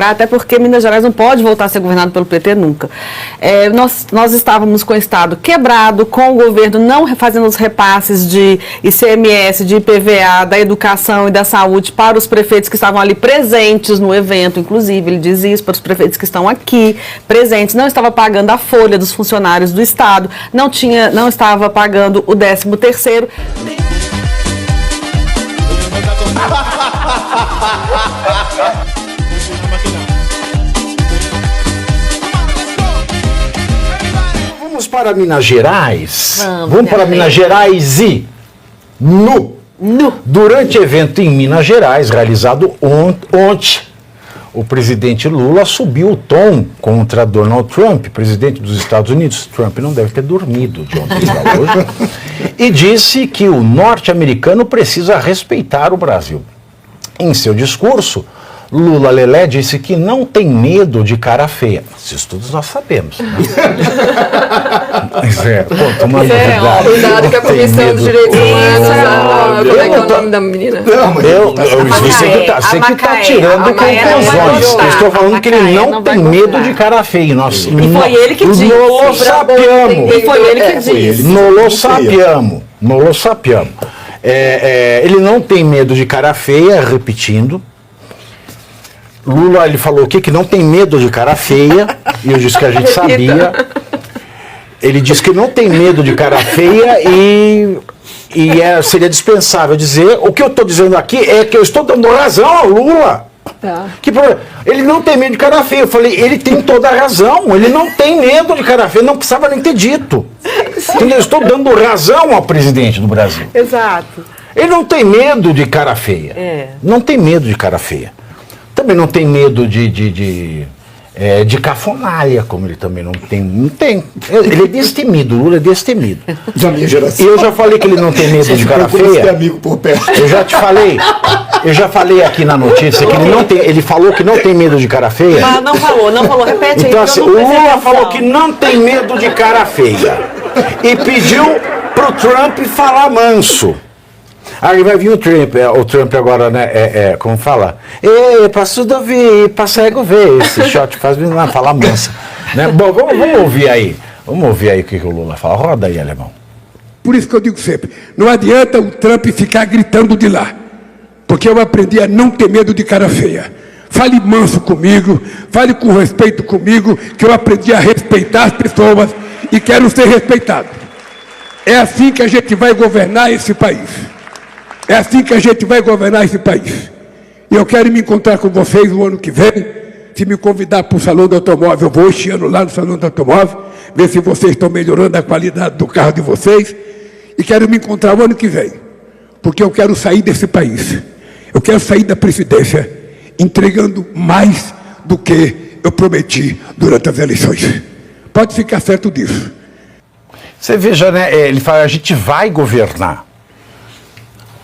colocar, até porque Minas Gerais não pode voltar a ser governado pelo PT nunca. Nós estávamos com o Estado quebrado, com o governo não fazendo os repasses de ICMS, de IPVA, da educação e da saúde para os prefeitos que estavam ali presentes no evento, inclusive, ele diz isso para os prefeitos que estão aqui presentes, não estava pagando a folha dos funcionários do Estado, não estava pagando o 13º. Vamos para Minas Gerais. Vamos para Minas Gerais e durante evento em Minas Gerais, realizado ontem, o presidente Lula subiu o tom contra Donald Trump, presidente dos Estados Unidos. Trump não deve ter dormido de ontem para hoje. E disse que o norte-americano precisa respeitar o Brasil. Em seu discurso, Lula Lelé disse que não tem medo de cara feia. Isso todos nós sabemos, né? Cuidado que a Comissão dos Direitos Humanos... Como é que é o nome da menina? Você que está tirando conclusões. Eu estou falando que ele não tem medo de cara feia. E foi ele que disse. Nolo sapiamo. E foi ele que disse. Nolo sapiamo. Ele não tem medo de cara feia, repetindo. Lula, ele falou o quê? Que não tem medo de cara feia, e eu disse que a gente sabia. Ele disse que não tem medo de cara feia e seria dispensável dizer. O que eu estou dizendo aqui é que eu estou dando razão ao Lula. Tá. Ele não tem medo de cara feia. Eu falei, ele tem toda a razão. Ele não tem medo de cara feia, não precisava nem ter dito. Eu estou dando razão ao presidente do Brasil. Exato. Ele não tem medo de cara feia. Não tem medo de cara feia. Também não tem medo de cafonalha, como ele também não tem. Ele é destemido, Lula é destemido. Da minha geração. E eu já falei que ele não tem medo de cara feia. Amigo por perto. Eu já falei aqui na notícia que ele falou que não tem medo de cara feia. Mas não falou, repete aí. Então assim, o Lula falou que não tem medo de cara feia. E pediu pro Trump falar manso. Aí vai vir o Trump agora, né, como fala? Pra surdo ouvir, pra cego ver, esse shot faz falar mansa. Né? Bom, vamos ouvir aí o que o Lula fala. Roda aí, alemão. Por isso que eu digo sempre, não adianta o Trump ficar gritando de lá, porque eu aprendi a não ter medo de cara feia. Fale manso comigo, fale com respeito comigo, que eu aprendi a respeitar as pessoas e quero ser respeitado. É assim que a gente vai governar esse país. É assim que a gente vai governar esse país. E eu quero me encontrar com vocês no ano que vem. Se me convidar para o Salão do Automóvel, eu vou este ano lá no Salão do Automóvel, ver se vocês estão melhorando a qualidade do carro de vocês. E quero me encontrar o ano que vem, porque eu quero sair desse país. Eu quero sair da presidência entregando mais do que eu prometi durante as eleições. Pode ficar certo disso. Você veja, né? Ele fala, a gente vai governar.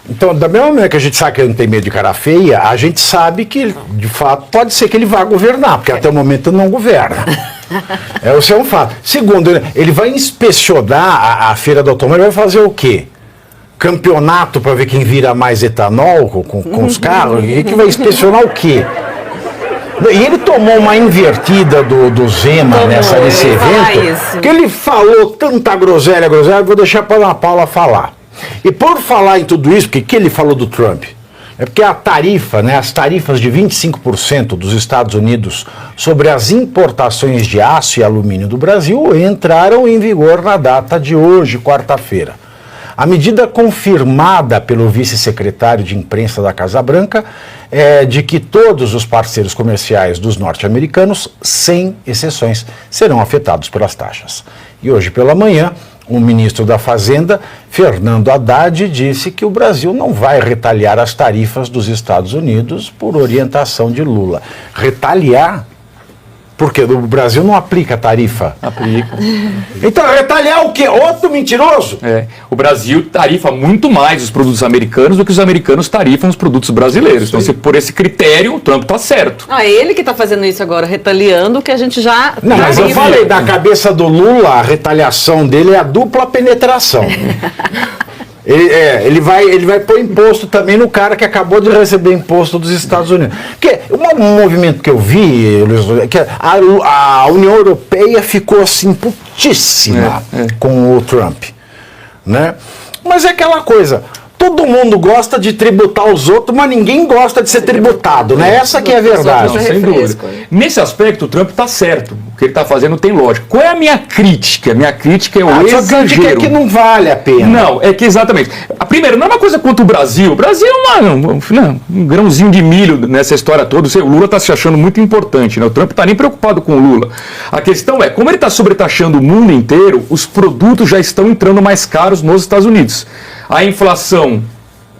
Então, da mesma maneira que a gente sabe que ele não tem medo de cara feia, a gente sabe que, de fato, pode ser que ele vá governar, porque até o momento ele não governa. Isso é um fato. Segundo, ele vai inspecionar a feira do automóvel, vai fazer o quê? Campeonato para ver quem vira mais etanol com os carros? E que vai inspecionar o quê? E ele tomou uma invertida do Zema nesse evento, que ele falou tanta groselha, vou deixar para a Ana Paula falar. E por falar em tudo isso, o que ele falou do Trump? É porque a tarifa, né, as tarifas de 25% dos Estados Unidos sobre as importações de aço e alumínio do Brasil entraram em vigor na data de hoje, quarta-feira. A medida confirmada pelo vice-secretário de imprensa da Casa Branca é de que todos os parceiros comerciais dos norte-americanos, sem exceções, serão afetados pelas taxas. E hoje pela manhã, o ministro da Fazenda, Fernando Haddad, disse que o Brasil não vai retaliar as tarifas dos Estados Unidos por orientação de Lula. Retaliar? Porque o Brasil não aplica tarifa. Aplica. Então, retaliar o quê? Outro mentiroso? O Brasil tarifa muito mais os produtos americanos do que os americanos tarifam os produtos brasileiros. Então, por esse critério, o Trump está certo. É ele que está fazendo isso agora, retaliando o que a gente já... Não, mas eu falei, da cabeça do Lula, a retaliação dele é a dupla penetração. Ele vai pôr imposto também no cara que acabou de receber imposto dos Estados Unidos. Porque um movimento que eu vi, Luiz, que a União Europeia ficou assim putíssima com o Trump, né? Mas é aquela coisa, todo mundo gosta de tributar os outros, mas ninguém gosta de ser tributado, né? Essa que é a verdade. Não, sem dúvida. Nesse aspecto, o Trump está certo. O que ele está fazendo tem lógica. Qual é a minha crítica? Minha crítica é o exagero. Sua crítica é que não vale a pena. Não, é que exatamente. Primeiro, não é uma coisa contra o Brasil. O Brasil é um grãozinho de milho nessa história toda. O Lula está se achando muito importante, né? O Trump está nem preocupado com o Lula. A questão é, como ele está sobretaxando o mundo inteiro, os produtos já estão entrando mais caros nos Estados Unidos. A inflação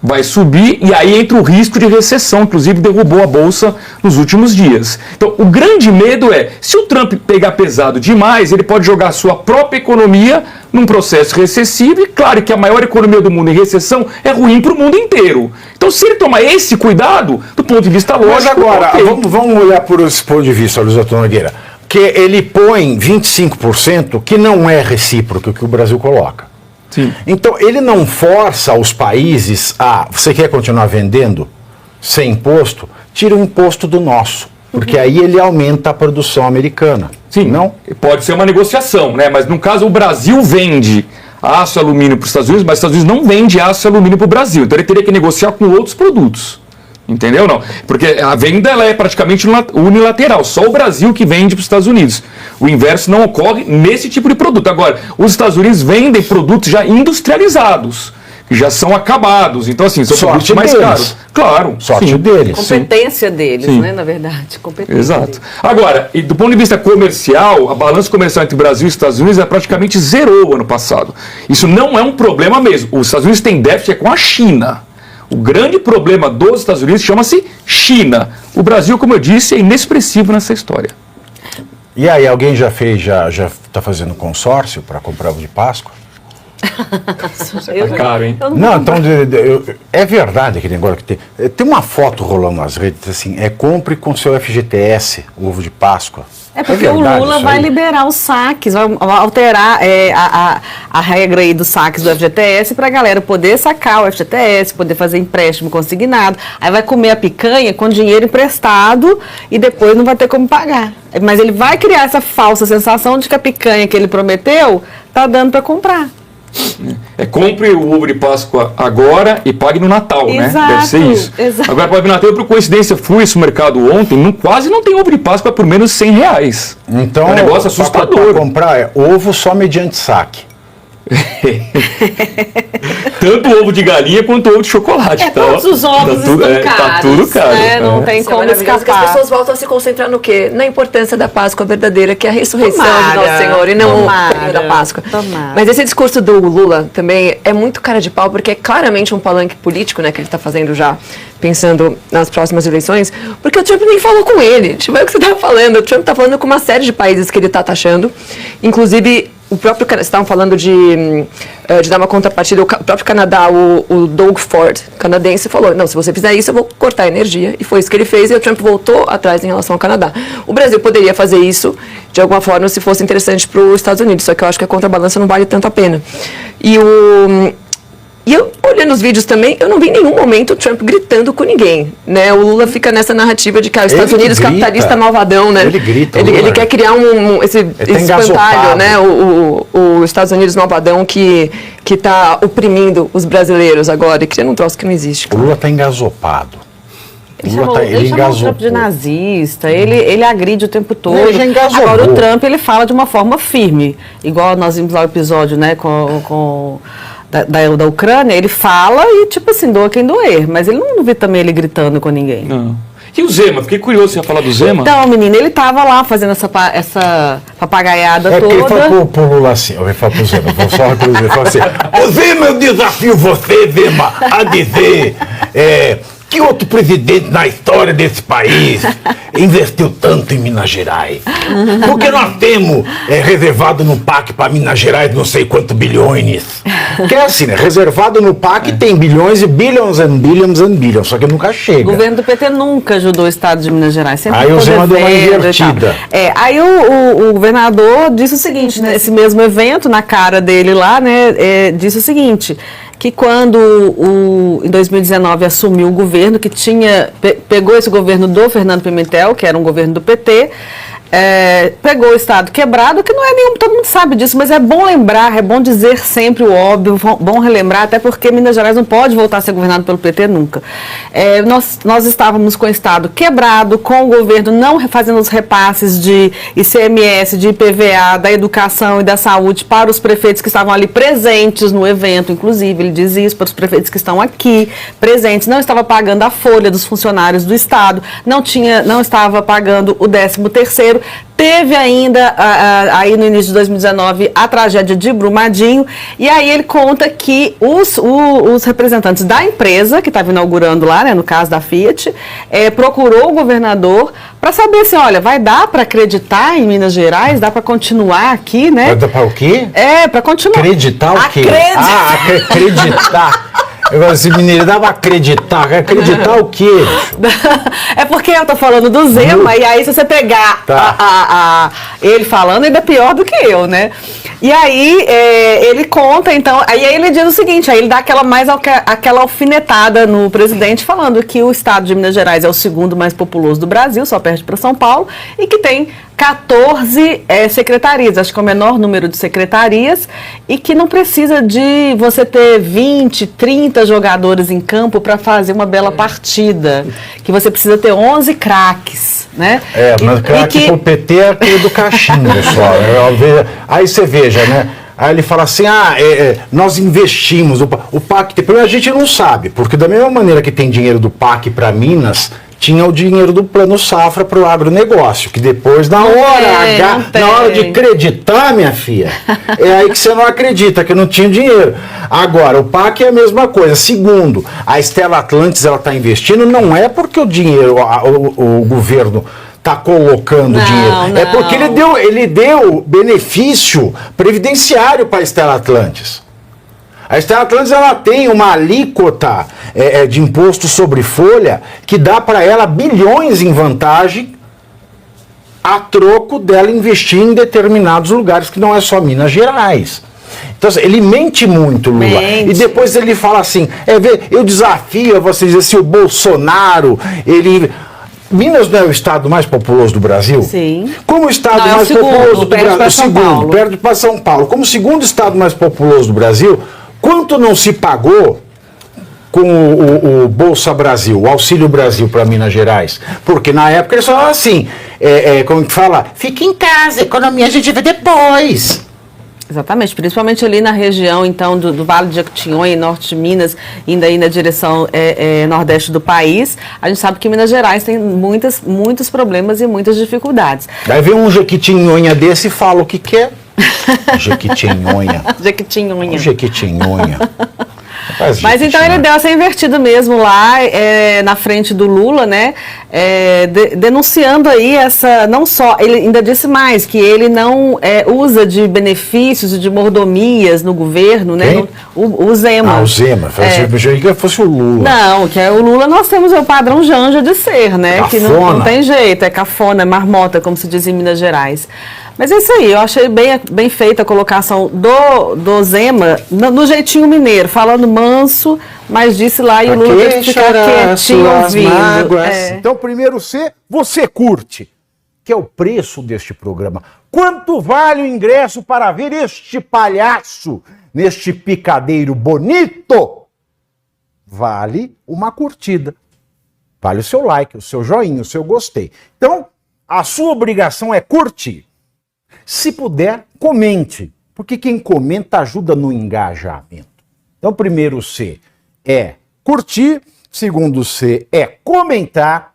vai subir e aí entra o risco de recessão, inclusive derrubou a Bolsa nos últimos dias. Então, o grande medo é, se o Trump pegar pesado demais, ele pode jogar a sua própria economia num processo recessivo e claro que a maior economia do mundo em recessão é ruim para o mundo inteiro. Então, se ele tomar esse cuidado, do ponto de vista lógico... Mas agora, vamos olhar por esse ponto de vista, Luiz Antônio Nogueira, que ele põe 25% que não é recíproco que o Brasil coloca. Sim. Então, ele não força os países a... Você quer continuar vendendo sem imposto? Tira o imposto do nosso. Porque aí ele aumenta a produção americana. Sim, não? Pode ser uma negociação, né? Mas no caso o Brasil vende aço e alumínio para os Estados Unidos, mas os Estados Unidos não vende aço e alumínio para o Brasil. Então ele teria que negociar com outros produtos. Entendeu? Não. Porque a venda ela é praticamente unilateral. Só o Brasil que vende para os Estados Unidos. O inverso não ocorre nesse tipo de produto. Agora, os Estados Unidos vendem produtos já industrializados, que já são acabados. Então, assim, são produtos mais caros. Claro. Sorte deles. Competência deles, né? Na verdade. Competência Exato. deles. Agora, e do ponto de vista comercial, a balança comercial entre Brasil e Estados Unidos praticamente zerou ano passado. Isso não é um problema mesmo. Os Estados Unidos têm déficit com a China. O grande problema dos Estados Unidos chama-se China. O Brasil, como eu disse, é inexpressivo nessa história. E aí, alguém já está fazendo consórcio para comprar ovo de Páscoa? Tá caro, hein? Não, então, é verdade aquele negócio que tem uma foto rolando nas redes, assim, compre com seu FGTS o ovo de Páscoa. É porque o Lula vai liberar os saques, vai alterar a regra aí dos saques do FGTS para a galera poder sacar o FGTS, poder fazer empréstimo consignado. Aí vai comer a picanha com dinheiro emprestado e depois não vai ter como pagar. Mas ele vai criar essa falsa sensação de que a picanha que ele prometeu tá dando para comprar. Compre o ovo de Páscoa agora e pague no Natal, exato, né? Deve ser isso. Exato. Agora, para Natal, por coincidência, fui esse mercado ontem, quase não tem ovo de Páscoa por menos R$100. Então, é um negócio assustador. Para comprar ovo só mediante saque. Tanto ovo de galinha quanto ovo de chocolate. Todos os ovos estão caros. Tá tudo caro. Né? Não tem como escapar. Que as pessoas voltam a se concentrar no quê? Na importância da Páscoa verdadeira, que é a ressurreição de Nosso Senhor, e não o prêmio da Páscoa. Mas esse discurso do Lula também é muito cara de pau, porque é claramente um palanque político, né, que ele está fazendo já, pensando nas próximas eleições, porque o Trump nem falou com ele. Tipo, é o que você estava falando. O Trump está falando com uma série de países que ele está taxando, inclusive... O próprio Canadá, estavam falando de dar uma contrapartida, o próprio Canadá, o Doug Ford, canadense, falou, não, se você fizer isso, eu vou cortar a energia. E foi isso que ele fez, e o Trump voltou atrás em relação ao Canadá. O Brasil poderia fazer isso, de alguma forma, se fosse interessante para os Estados Unidos, só que eu acho que a contrabalança não vale tanto a pena. E eu, olhando os vídeos também, eu não vi em nenhum momento o Trump gritando com ninguém, né? O Lula fica nessa narrativa de que os Estados Unidos capitalista malvadão, né? Ele grita. Ele quer criar esse espantalho, né? O Estados Unidos malvadão que está oprimindo os brasileiros agora e criando um troço que não existe. O Lula está engasopado. Ele chamou o Trump de nazista, ele agride o tempo todo. Ele já engasopou. Agora o Trump ele fala de uma forma firme, igual nós vimos lá o episódio, né, da Ucrânia, ele fala e, tipo assim, doa quem doer. Mas ele não vi também ele gritando com ninguém. Não. E o Zema? Fiquei curioso, você ia falar do Zema? Então, menino, ele tava lá fazendo essa papagaiada toda. Ele falou pro Lula assim, eu vou falar pro Zema, vou só reproduzir, ele falou assim, ô Zema, eu desafio você, Zema, a dizer... que outro presidente na história desse país investiu tanto em Minas Gerais? Porque nós temos reservado no PAC para Minas Gerais não sei quantos bilhões. Que é assim, né? Reservado no PAC tem bilhões e billions and billions and billions, só que nunca chega. O governo do PT nunca ajudou o estado de Minas Gerais. Sempre aí o Zema deu uma invertida. Aí o governador disse o seguinte, nesse mesmo evento, na cara dele lá, né, disse o seguinte... que quando em 2019 assumiu o governo, que pegou esse governo do Fernando Pimentel, que era um governo do PT, pegou o Estado quebrado, que não é nenhum, todo mundo sabe disso, mas é bom lembrar, é bom dizer sempre o óbvio, bom relembrar, até porque Minas Gerais não pode voltar a ser governado pelo PT nunca. Nós estávamos com o Estado quebrado, com o governo não fazendo os repasses de ICMS, de IPVA, da educação e da saúde para os prefeitos que estavam ali presentes no evento, inclusive, ele diz isso para os prefeitos que estão aqui presentes, não estava pagando a folha dos funcionários do Estado, não estava pagando o 13º, teve ainda, aí no início de 2019, a tragédia de Brumadinho, e aí ele conta que os representantes da empresa, que estava inaugurando lá, né, no caso da Fiat, procurou o governador para saber assim, olha, vai dar para acreditar em Minas Gerais? Dá para continuar aqui, né? Vai dar para o quê? Para continuar. Acreditar o quê? Acreditar. Esse mineiro dá pra acreditar. Acreditar o quê? É porque eu tô falando do Zema, e aí se você pegar ele falando, ainda é pior do que eu, né? E aí ele conta, então, aí ele diz o seguinte, aí ele dá aquela alfinetada no presidente, falando que o estado de Minas Gerais é o segundo mais populoso do Brasil, só perde para São Paulo, e que tem 14 secretarias, acho que é o menor número de secretarias, e que não precisa de você ter 20, 30 jogadores em campo para fazer uma bela partida, que você precisa ter 11 craques, né? Mas craque pro PT é aquele do cachimbo só. Aí você veja, né? Aí ele fala assim, nós investimos, o PAC, a gente não sabe, porque da mesma maneira que tem dinheiro do PAC para Minas, tinha o dinheiro do Plano Safra para o agronegócio, que depois, na hora de acreditar, minha filha, é aí que você não acredita, que não tinha dinheiro. Agora, o PAC é a mesma coisa. Segundo, a Stella Atlantis está investindo, não é porque o dinheiro, o governo está colocando dinheiro, é porque ele deu benefício previdenciário para a Stella Atlantis. A Stella Atlantis ela tem uma alíquota de imposto sobre folha que dá para ela bilhões em vantagem a troco dela investir em determinados lugares, que não é só Minas Gerais. Então, assim, ele mente muito, Lula. E depois ele fala assim, eu desafio a vocês, se o Bolsonaro, Minas não é o estado mais populoso do Brasil? Sim. Como o estado mais populoso do Brasil, perde para São Paulo. Como o segundo estado mais populoso do Brasil, quanto não se pagou com o Bolsa Brasil, o Auxílio Brasil para Minas Gerais? Porque na época eles falavam assim, como que fala? Fica em casa, a economia a gente vê depois. Exatamente, principalmente ali na região, então, do Vale de Jequitinhonha, norte de Minas, indo aí na direção nordeste do país, a gente sabe que Minas Gerais tem muitos problemas e muitas dificuldades. Aí vem um Jequitinhonha desse e fala o que quer. Jequitinhonha. Jequitinhonha. Jequitinhonha. Mas então ele deu essa invertida mesmo lá na frente do Lula, né? Denunciando aí não só, ele ainda disse mais, que ele não usa de benefícios e de mordomias no governo, né? O Zema. O Zema, que fosse o Lula. Não, que o Lula nós temos o padrão Janja de ser, né? Cafona. Que não tem jeito, é cafona, é marmota, como se diz em Minas Gerais. Mas é isso aí, eu achei bem feita a colocação do Zema no jeitinho mineiro, falando manso, mas disse lá e o Lula teve que ficar quietinho ouvindo. Então, primeiro você curte, que é o preço deste programa. Quanto vale o ingresso para ver este palhaço neste picadeiro bonito? Vale uma curtida. Vale o seu like, o seu joinha, o seu gostei. Então, a sua obrigação é curtir. Se puder, comente, porque quem comenta ajuda no engajamento. Então, primeiro C é curtir, segundo C é comentar,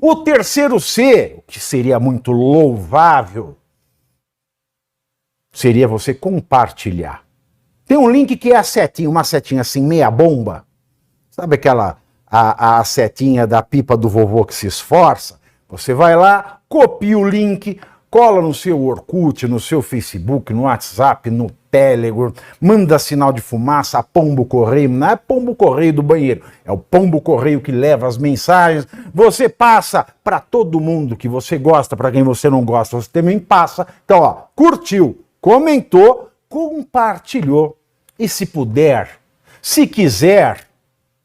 o terceiro C, o que seria muito louvável, seria você compartilhar. Tem um link que é a setinha, uma setinha assim, meia bomba. Sabe aquela a setinha da pipa do vovô que se esforça? Você vai lá, copia o link, cola no seu Orkut, no seu Facebook, no WhatsApp, no Telegram, manda sinal de fumaça, pombo correio, não é pombo correio do banheiro, é o pombo correio que leva as mensagens, você passa para todo mundo que você gosta, para quem você não gosta, você também passa. Então, curtiu, comentou, compartilhou e se puder, se quiser,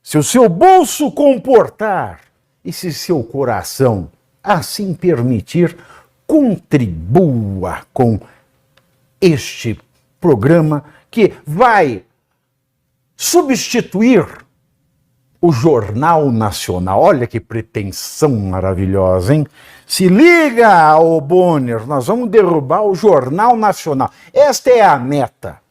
se o seu bolso comportar e se seu coração assim permitir, contribua com este programa que vai substituir o Jornal Nacional. Olha que pretensão maravilhosa, hein? Se liga, ô Bonner, nós vamos derrubar o Jornal Nacional. Esta é a meta.